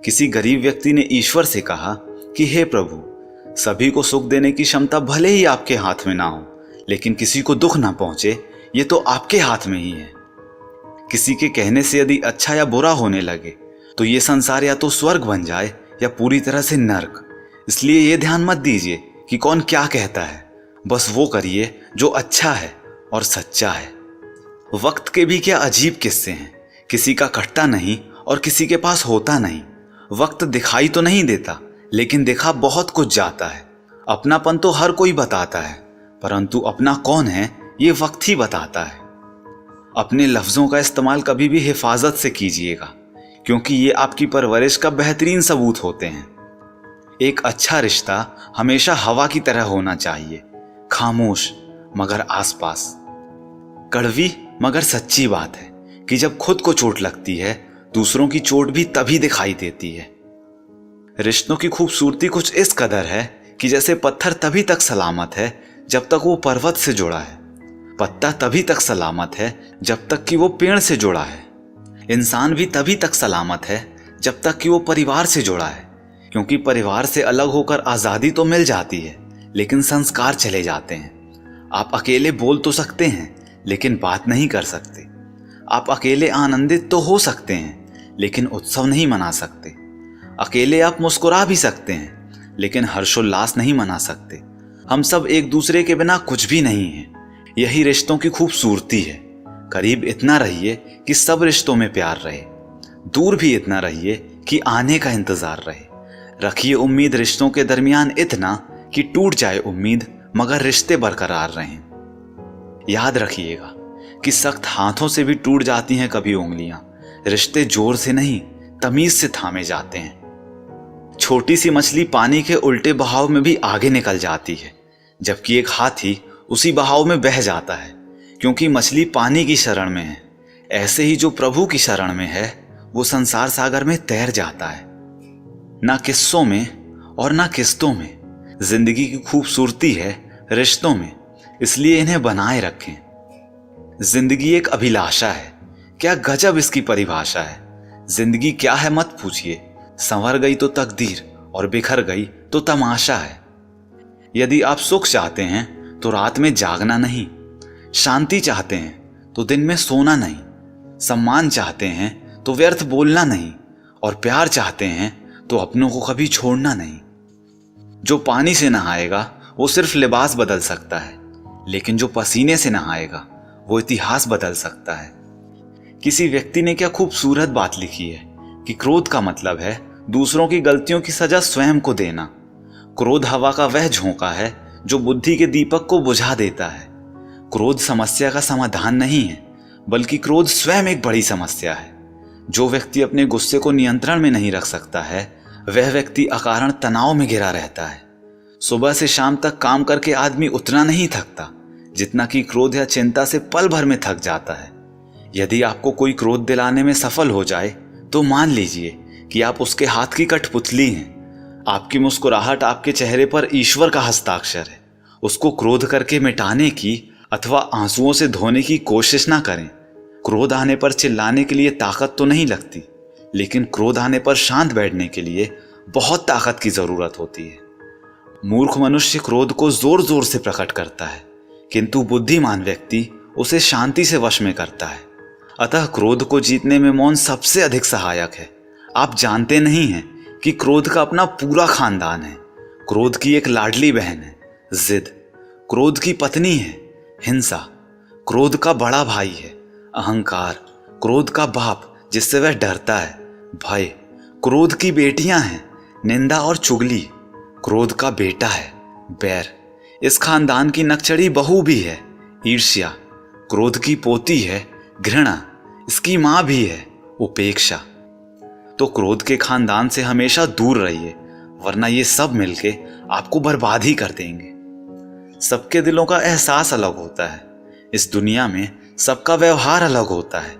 किसी गरीब व्यक्ति ने ईश्वर से कहा कि हे प्रभु, सभी को सुख देने की क्षमता भले ही आपके हाथ में ना हो, लेकिन किसी को दुख ना पहुंचे ये तो आपके हाथ में ही है। किसी के कहने से यदि अच्छा या बुरा होने लगे तो ये संसार या तो स्वर्ग बन जाए या पूरी तरह से नर्क। इसलिए ये ध्यान मत दीजिए कि कौन क्या कहता है, बस वो करिए जो अच्छा है और सच्चा है। वक्त के भी क्या अजीब किस्से हैं, किसी का कटता नहीं और किसी के पास होता नहीं। वक्त दिखाई तो नहीं देता, लेकिन दिखा बहुत कुछ जाता है। अपनापन तो हर कोई बताता है, परंतु अपना कौन है ये वक्त ही बताता है। अपने लफ्ज़ों का इस्तेमाल कभी भी हिफाजत से कीजिएगा, क्योंकि ये आपकी परवरिश का बेहतरीन सबूत होते हैं। एक अच्छा रिश्ता हमेशा हवा की तरह होना चाहिए, खामोश मगर आसपास। कड़वी मगर सच्ची बात है कि जब खुद को चोट लगती है, दूसरों की चोट भी तभी दिखाई देती है। रिश्तों की खूबसूरती कुछ इस कदर है कि जैसे पत्थर तभी तक सलामत है जब तक वो पर्वत से जुड़ा है, पत्ता तभी तक सलामत है जब तक कि वो पेड़ से जुड़ा है, इंसान भी तभी तक सलामत है जब तक कि वो परिवार से जुड़ा है। क्योंकि परिवार से अलग होकर आज़ादी तो मिल जाती है, लेकिन संस्कार चले जाते हैं। आप अकेले बोल तो सकते हैं, लेकिन बात नहीं कर सकते। आप अकेले आनंदित तो हो सकते हैं, लेकिन उत्सव नहीं मना सकते। अकेले आप मुस्कुरा भी सकते हैं, लेकिन हर्षोल्लास नहीं मना सकते। हम सब एक दूसरे के बिना कुछ भी नहीं हैं। यही रिश्तों की खूबसूरती है। करीब इतना रहिए कि सब रिश्तों में प्यार रहे, दूर भी इतना रहिए कि आने का इंतजार रहे। रखिए उम्मीद रिश्तों के दरमियान इतना कि टूट जाए उम्मीद मगर रिश्ते बरकरार रहें। याद रखिएगा कि सख्त हाथों से भी टूट जाती हैं कभी उंगलियां, रिश्ते जोर से नहीं तमीज से थामे जाते हैं। छोटी सी मछली पानी के उल्टे बहाव में भी आगे निकल जाती है, जबकि एक हाथी उसी बहाव में बह जाता है, क्योंकि मछली पानी की शरण में है। ऐसे ही जो प्रभु की शरण में है वो संसार सागर में तैर जाता है। ना किस्सों में और ना किस्तों में जिंदगी की खूबसूरती है रिश्तों में, इसलिए इन्हें बनाए रखें। जिंदगी एक अभिलाषा है, क्या गजब इसकी परिभाषा है। जिंदगी क्या है मत पूछिए, संवर गई तो तकदीर और बिखर गई तो तमाशा है। यदि आप सुख चाहते हैं तो रात में जागना नहीं, शांति चाहते हैं तो दिन में सोना नहीं, सम्मान चाहते हैं तो व्यर्थ बोलना नहीं, और प्यार चाहते हैं तो अपनों को कभी छोड़ना नहीं। जो पानी से नहाएगा वो सिर्फ लिबास बदल सकता है, लेकिन जो पसीने से नहाएगा वो इतिहास बदल सकता है। किसी व्यक्ति ने क्या खूबसूरत बात लिखी है कि क्रोध का मतलब है दूसरों की गलतियों की सजा स्वयं को देना। क्रोध हवा का वह झोंका है जो बुद्धि के दीपक को बुझा देता है। क्रोध समस्या का समाधान नहीं है, बल्कि क्रोध स्वयं एक बड़ी समस्या है। जो व्यक्ति अपने गुस्से को नियंत्रण में नहीं रख सकता है, वह व्यक्ति अकारण तनाव में घिरा रहता है। सुबह से शाम तक काम करके आदमी उतना नहीं थकता जितना कि क्रोध या चिंता से पल भर में थक जाता है। यदि आपको कोई क्रोध दिलाने में सफल हो जाए तो मान लीजिए कि आप उसके हाथ की कठपुतली हैं। आपकी मुस्कुराहट आपके चेहरे पर ईश्वर का हस्ताक्षर है। उसको क्रोध करके मिटाने की अथवा आंसुओं से धोने की कोशिश ना करें। क्रोध आने पर चिल्लाने के लिए ताकत तो नहीं लगती, लेकिन क्रोध आने पर शांत बैठने के लिए बहुत ताकत की जरूरत होती है। मूर्ख मनुष्य क्रोध को जोर जोर से प्रकट करता है, किंतु बुद्धिमान व्यक्ति उसे शांति से वश में करता है। अतः क्रोध को जीतने में मौन सबसे अधिक सहायक है। आप जानते नहीं हैं कि क्रोध का अपना पूरा खानदान है। क्रोध की एक लाडली बहन है जिद, क्रोध की पत्नी है हिंसा, क्रोध का बड़ा भाई है अहंकार, क्रोध का बाप जिससे वह डरता है भय, क्रोध की बेटियां हैं निंदा और चुगली, क्रोध का बेटा है बैर। इस खानदान की नकचड़ी बहू भी है ईर्ष्या, क्रोध की पोती है घृणा, इसकी मां भी है उपेक्षा। तो क्रोध के खानदान से हमेशा दूर रहिए, वरना ये सब मिलके आपको बर्बाद ही कर देंगे। सबके दिलों का एहसास अलग होता है। इस दुनिया में सबका व्यवहार अलग होता है।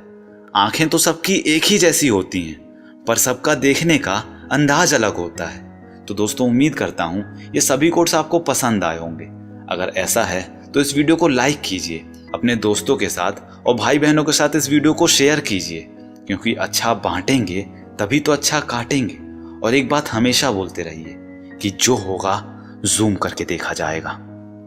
आंखें तो सबकी एक ही जैसी होती हैं, पर सबका देखने का अंदाज अलग होता है। तो दोस्तों, उम्मीद करता हूं ये सभी कोट्स आपको पसंद आए होंगे। अगर ऐसा है तो इस वीडियो को लाइक कीजिए, अपने दोस्तों के साथ और भाई बहनों के साथ इस वीडियो को शेयर कीजिए, क्योंकि अच्छा बांटेंगे तभी तो अच्छा काटेंगे। और एक बात हमेशा बोलते रहिए कि जो होगा जूम करके देखा जाएगा।